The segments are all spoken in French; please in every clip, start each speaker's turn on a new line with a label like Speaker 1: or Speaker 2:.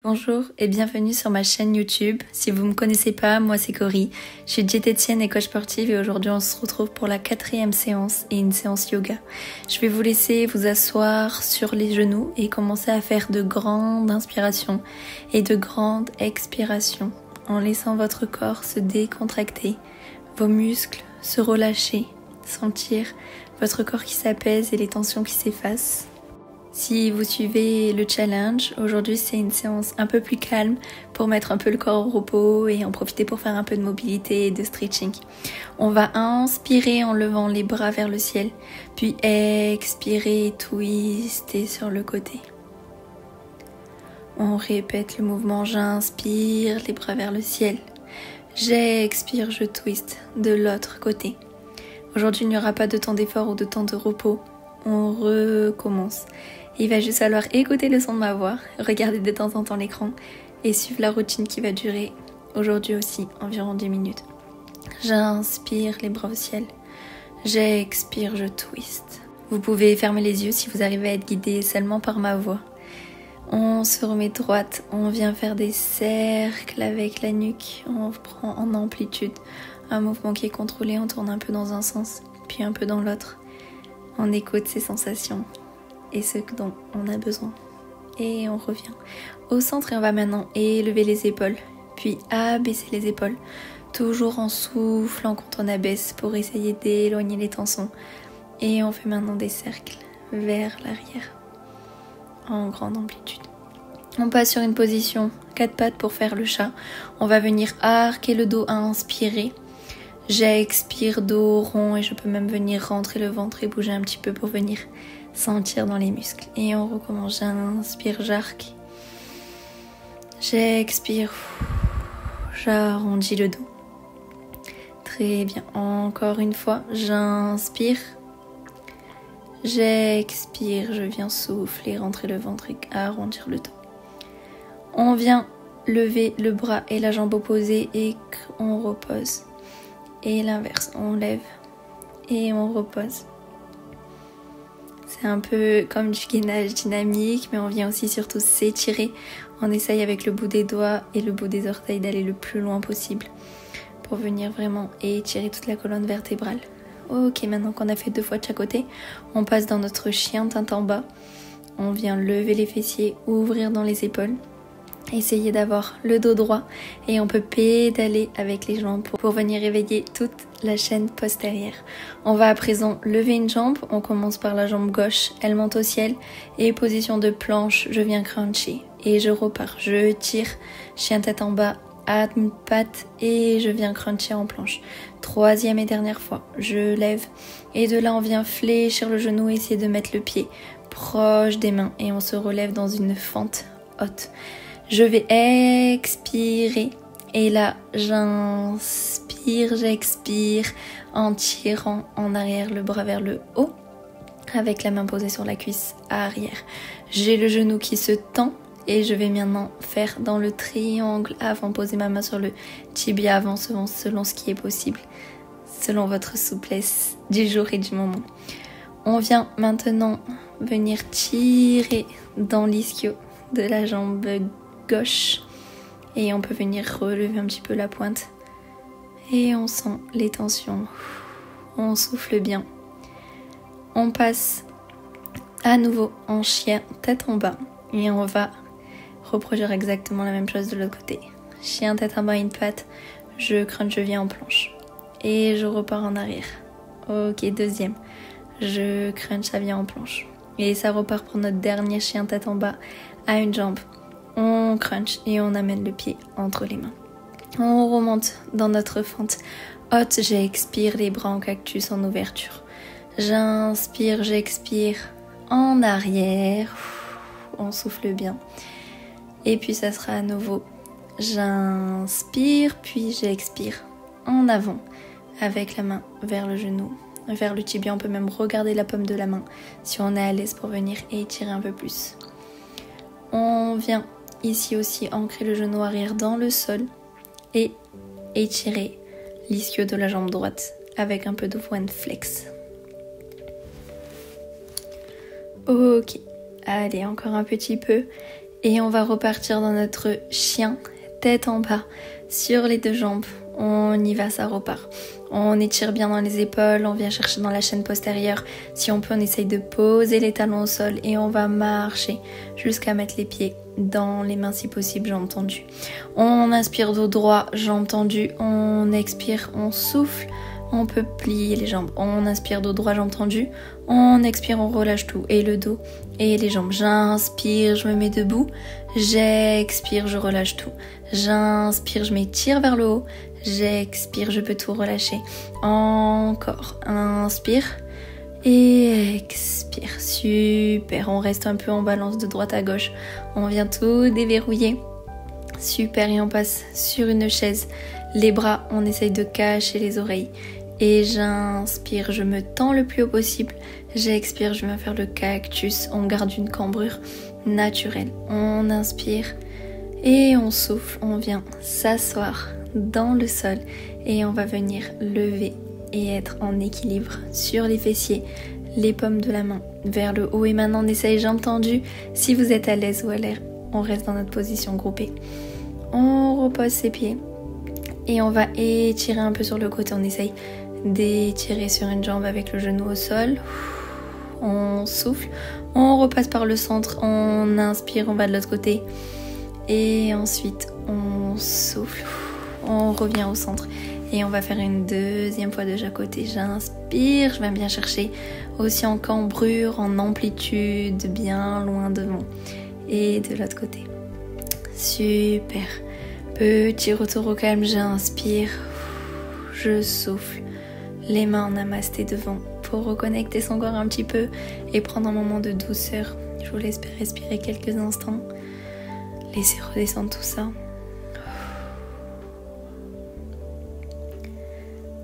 Speaker 1: Bonjour et bienvenue sur ma chaîne YouTube. Si vous me connaissez pas, moi c'est Cory. Je suis diététicienne et coach sportive et aujourd'hui on se retrouve pour la 4e séance et une séance yoga. Je vais vous laisser vous asseoir sur les genoux et commencer à faire de grandes inspirations et de grandes expirations en laissant votre corps se décontracter, vos muscles se relâcher, sentir votre corps qui s'apaise et les tensions qui s'effacent. Si vous suivez le challenge, aujourd'hui c'est une séance un peu plus calme pour mettre un peu le corps au repos et en profiter pour faire un peu de mobilité et de stretching. On va inspirer en levant les bras vers le ciel, puis expirer, twister sur le côté. On répète le mouvement, j'inspire, les bras vers le ciel. J'expire, je twist de l'autre côté. Aujourd'hui il n'y aura pas de temps d'effort ou de temps de repos. On recommence. Il va juste falloir écouter le son de ma voix, regarder de temps en temps l'écran et suivre la routine qui va durer aujourd'hui aussi environ 10 minutes. J'inspire, les bras au ciel. J'expire, je twist. Vous pouvez fermer les yeux si vous arrivez à être guidé seulement par ma voix. On se remet droite, on vient faire des cercles avec la nuque, on prend en amplitude un mouvement qui est contrôlé, on tourne un peu dans un sens, puis un peu dans l'autre. On écoute ses sensations et ce dont on a besoin. Et on revient au centre et on va maintenant élever les épaules, puis abaisser les épaules, toujours en soufflant quand on abaisse pour essayer d'éloigner les tensions. Et on fait maintenant des cercles vers l'arrière en grande amplitude. On passe sur une position 4 pattes pour faire le chat. On va venir arquer le dos à inspirer. J'expire, dos rond, et je peux même venir rentrer le ventre et bouger un petit peu pour venir sentir dans les muscles. Et on recommence, j'inspire, j'arque. J'expire, j'arrondis le dos. Très bien, encore une fois, j'inspire. J'expire, je viens souffler, rentrer le ventre et arrondir le dos. On vient lever le bras et la jambe opposée et on repose. Et l'inverse, on lève et on repose. C'est un peu comme du gainage dynamique, mais on vient aussi surtout s'étirer. On essaye avec le bout des doigts et le bout des orteils d'aller le plus loin possible pour venir vraiment étirer toute la colonne vertébrale. Ok, maintenant qu'on a fait 2 fois de chaque côté, on passe dans notre chien tête en bas. On vient lever les fessiers, ouvrir dans les épaules. Essayez d'avoir le dos droit et on peut pédaler avec les jambes pour venir réveiller toute la chaîne postérieure. On va à présent lever une jambe, on commence par la jambe gauche, elle monte au ciel et position de planche, je viens cruncher et je repars. Je tire, chien tête en bas, à une patte et je viens cruncher en planche. 3e et dernière fois, je lève et de là on vient fléchir le genou et essayer de mettre le pied proche des mains et on se relève dans une fente haute. Je vais expirer et là j'inspire, j'expire en tirant en arrière le bras vers le haut avec la main posée sur la cuisse arrière. J'ai le genou qui se tend et je vais maintenant faire dans le triangle avant, poser ma main sur le tibia avant selon ce qui est possible, selon votre souplesse du jour et du moment. On vient maintenant venir tirer dans l'ischio de la jambe gauche et on peut venir relever un petit peu la pointe et on sent les tensions, on souffle bien. On passe à nouveau en chien tête en bas et on va reproduire exactement la même chose de l'autre côté. Chien tête en bas, une patte, je crunch, je viens en planche et je repars en arrière. Ok, 2e, je crunch, ça vient en planche et ça repart pour notre dernier chien tête en bas à une jambe. On crunch et on amène le pied entre les mains. On remonte dans notre fente haute, j'expire, les bras en cactus en ouverture. J'inspire, j'expire en arrière. On souffle bien. Et puis ça sera à nouveau. J'inspire, puis j'expire en avant avec la main vers le genou, vers le tibia. On peut même regarder la paume de la main si on est à l'aise pour venir étirer un peu plus. On vient ici aussi ancrer le genou arrière dans le sol et étirer l'ischio de la jambe droite avec un peu de one flex. Ok, allez encore un petit peu Et on va repartir dans notre chien, tête en bas, sur les deux jambes. On y va, ça repart. On étire bien dans les épaules, on vient chercher dans la chaîne postérieure. Si on peut, on essaye de poser les talons au sol et on va marcher jusqu'à mettre les pieds dans les mains si possible, jambes tendues. On inspire dos droit, jambes tendues. On expire, on souffle. On peut plier les jambes. On inspire dos droit, jambes tendues. On expire, on relâche tout. Et le dos et les jambes. J'inspire, je me mets debout. J'expire, je relâche tout. J'inspire, je m'étire vers le haut. J'expire, je peux tout relâcher. Encore. Inspire. Et expire. Super. On reste un peu en balance de droite à gauche. On vient tout déverrouiller. Super. Et on passe sur une chaise. Les bras, on essaye de cacher les oreilles. Et j'inspire, je me tends le plus haut possible. J'expire, je viens faire le cactus. On garde une cambrure naturelle. On inspire et on souffle. On vient s'asseoir dans le sol et on va venir lever et être en équilibre sur les fessiers, les paumes de la main vers le haut. Et maintenant, on essaye jambes tendues. Si vous êtes à l'aise ou à l'air, on reste dans notre position groupée. On repose ses pieds. Et on va étirer un peu sur le côté. On essaye d'étirer sur une jambe avec le genou au sol. On souffle. On repasse par le centre. On inspire, on va de l'autre côté. Et ensuite, on souffle. On revient au centre. Et on va faire une deuxième fois de chaque côté. J'inspire, je vais bien chercher aussi en cambrure, en amplitude, bien loin devant. Et de l'autre côté. Super. Petit retour au calme, j'inspire, je souffle, les mains en namasté devant pour reconnecter son corps un petit peu et prendre un moment de douceur. Je vous laisse respirer quelques instants, laissez redescendre tout ça.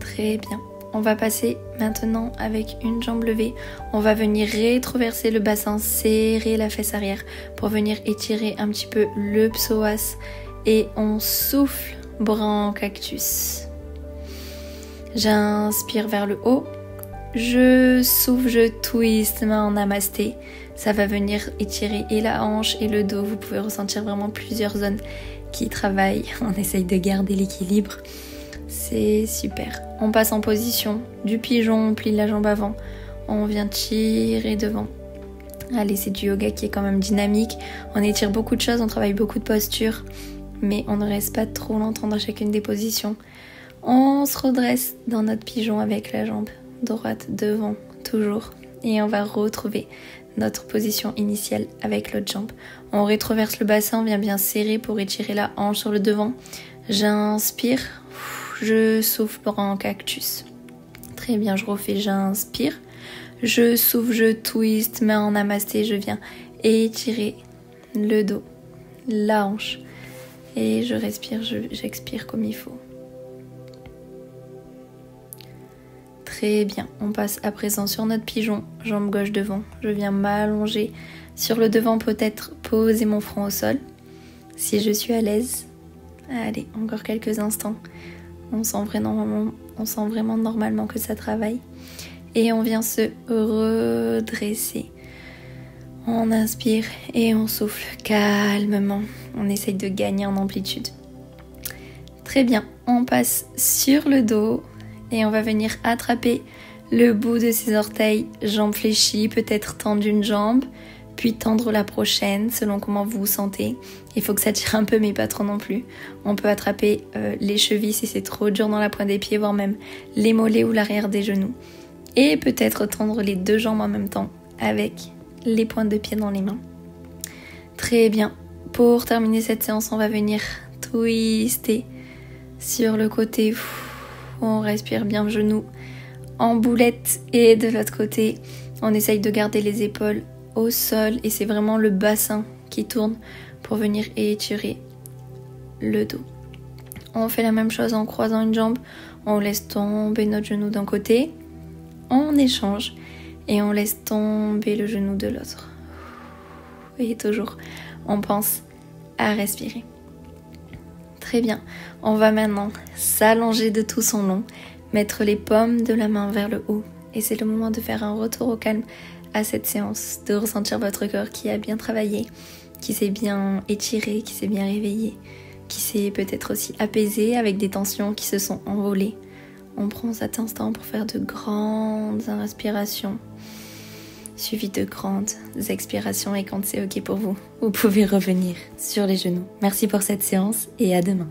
Speaker 1: Très bien. On va passer maintenant avec une jambe levée. On va venir rétroverser le bassin, serrer la fesse arrière pour venir étirer un petit peu le psoas. Et on souffle, bras en cactus. J'inspire vers le haut. Je souffle, je twist, main en namasté. Ça va venir étirer et la hanche et le dos. Vous pouvez ressentir vraiment plusieurs zones qui travaillent. On essaye de garder l'équilibre. C'est super. On passe en position du pigeon, on plie la jambe avant. On vient tirer devant. Allez, c'est du yoga qui est quand même dynamique. On étire beaucoup de choses, on travaille beaucoup de postures. Mais on ne reste pas trop longtemps dans chacune des positions. On se redresse dans notre pigeon avec la jambe droite devant, toujours. Et on va retrouver notre position initiale avec l'autre jambe. On rétroverse le bassin, on vient bien serrer pour étirer la hanche sur le devant. J'inspire, je souffle, bras en cactus. Très bien, je refais, j'inspire. Je souffle, je twist, main en namasté, je viens étirer le dos, la hanche. Et je respire, j'expire comme il faut. Très bien, on passe à présent sur notre pigeon, jambe gauche devant. Je viens m'allonger sur le devant, peut-être poser mon front au sol. Si je suis à l'aise, allez, encore quelques instants. On sent vraiment normalement que ça travaille. Et on vient se redresser. On inspire et on souffle calmement. On essaye de gagner en amplitude. Très bien, on passe sur le dos et on va venir attraper le bout de ses orteils, jambes fléchies, peut-être tendre une jambe, puis tendre la prochaine selon comment vous vous sentez. Il faut que ça tire un peu mais pas trop non plus. On peut attraper les chevilles si c'est trop dur dans la pointe des pieds, voire même les mollets ou l'arrière des genoux. Et peut-être tendre les deux jambes en même temps avec les pointes de pied dans les mains. Très bien. Pour terminer cette séance, on va venir twister sur le côté. On respire bien le genou en boulette et de l'autre côté, on essaye de garder les épaules au sol et c'est vraiment le bassin qui tourne pour venir étirer le dos. On fait la même chose en croisant une jambe, on laisse tomber notre genou d'un côté, on échange et on laisse tomber le genou de l'autre. Et toujours, on pense à respirer. Très bien, on va maintenant s'allonger de tout son long, mettre les paumes de la main vers le haut. Et c'est le moment de faire un retour au calme à cette séance, de ressentir votre corps qui a bien travaillé qui s'est bien étiré, qui s'est bien réveillé, qui s'est peut-être aussi apaisé avec des tensions qui se sont envolées. On prend cet instant pour faire de grandes inspirations, suivi de grandes expirations, et quand c'est ok pour vous, vous pouvez revenir sur les genoux. Merci pour cette séance et à demain.